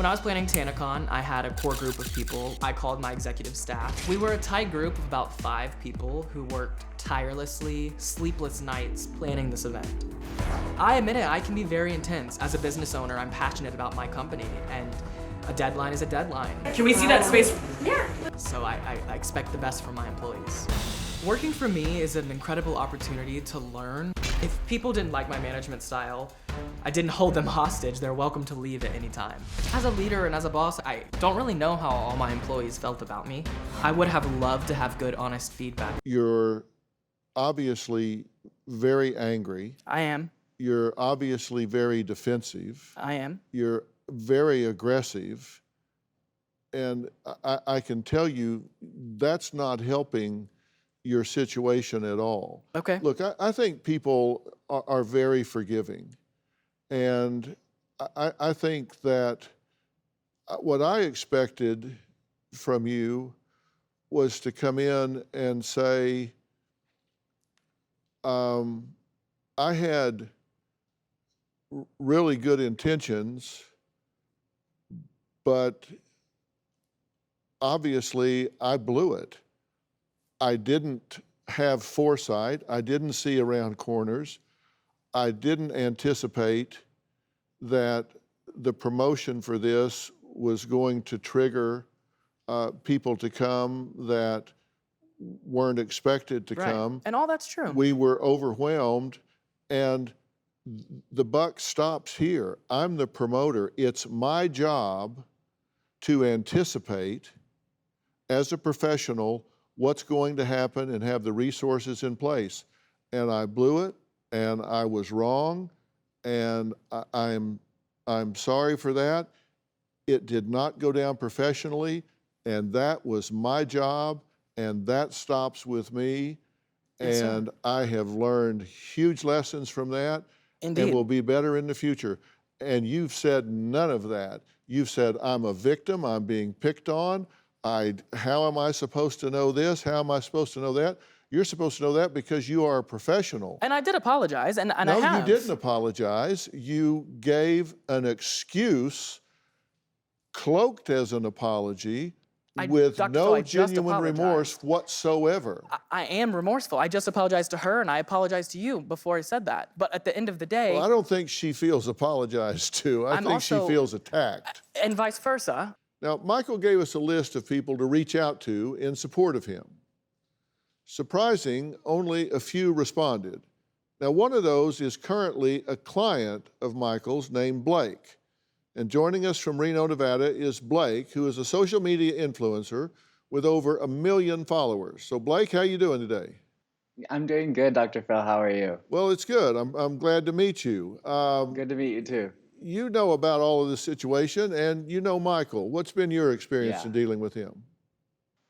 When I was planning Tanacon, I had a core group of people I called my executive staff. We were a tight group of about 5 people who worked tirelessly, sleepless nights planning this event. I admit it, I can be very intense. As a business owner, I'm passionate about my company, and a deadline is a deadline. Can we see that space? Yeah. So I expect the best from my employees. Working for me is an incredible opportunity to learn. If people didn't like my management style, I didn't hold them hostage. They're welcome to leave at any time. As a leader and as a boss, I don't really know how all my employees felt about me. I would have loved to have good, honest feedback. You're obviously very angry. I am. You're obviously very defensive. I am. You're very aggressive. And I can tell you that's not helping your situation at all. Okay. Look, I think people are very forgiving. And I think that what I expected from you was to come in and say, I had really good intentions, but obviously I blew it. I didn't have foresight. I didn't see around corners. I didn't anticipate that the promotion for this was going to trigger people to come that weren't expected to come. And all that's true. We were overwhelmed, and the buck stops here. I'm the promoter. It's my job to anticipate, as a professional, what's going to happen and have the resources in place. And I blew it, and I was wrong, and I'm sorry for that. It did not go down professionally, and that was my job, and that stops with me. Yes, and sir. I have learned huge lessons from that. Indeed. And will be better in the future. And you've said none of that. You've said, I'm a victim, I'm being picked on. How am I supposed to know this? How am I supposed to know that? You're supposed to know that because you are a professional. And I did apologize, and I No, have. you didn't apologize. You gave an excuse cloaked as an apology with Dr. no Phil, I just genuine remorse whatsoever. I am remorseful. I just apologized to her, and I apologized to you before I said that. But at the end of the day, Well, I don't think she feels apologized to. I think she feels attacked. and vice versa. Now, Michael gave us a list of people to reach out to in support of him. Surprising, only a few responded. Now, one of those is currently a client of Michael's named Blake. And joining us from Reno, Nevada is Blake, who is a social media influencer with over 1 million followers. So Blake, how you doing today? I'm doing good, Dr. Phil. How are you? Well, it's good. I'm glad to meet you. Good to meet you too. You know about all of this situation, and you know Michael. What's been your experience Yeah. in dealing with him?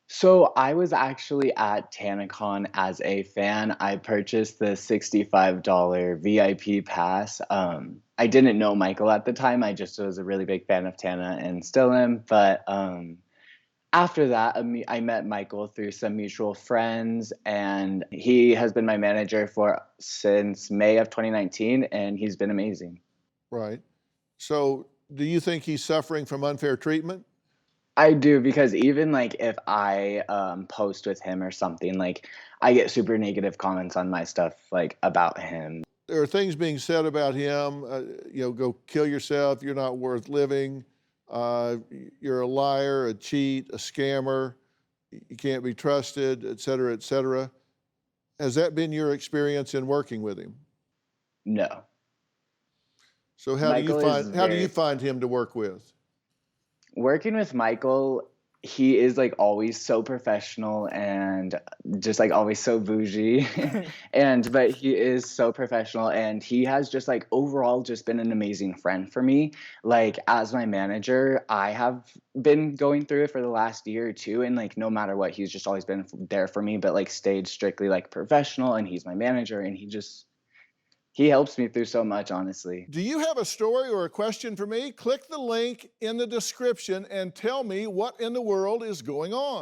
So I was actually at Tanacon as a fan. I purchased the $65 VIP pass. I didn't know Michael at the time. I just was a really big fan of Tana and still am. But after that, I met Michael through some mutual friends, and he has been my manager since May of 2019, and he's been amazing. Right. So do you think he's suffering from unfair treatment? I do, because even like if I post with him or something, like I get super negative comments on my stuff like about him. There are things being said about him, go kill yourself, you're not worth living, you're a liar, a cheat, a scammer, you can't be trusted, et cetera, et cetera. Has that been your experience in working with him? No. So how do you find him to work with? Working with Michael, he is like always so professional and just like always so bougie. But he is so professional, and he has just like overall just been an amazing friend for me. Like as my manager, I have been going through it for the last year or two, and like no matter what, he's just always been there for me, but like stayed strictly like professional, and he's my manager, and he helps me through so much, honestly. Do you have a story or a question for me? Click the link in the description and tell me what in the world is going on.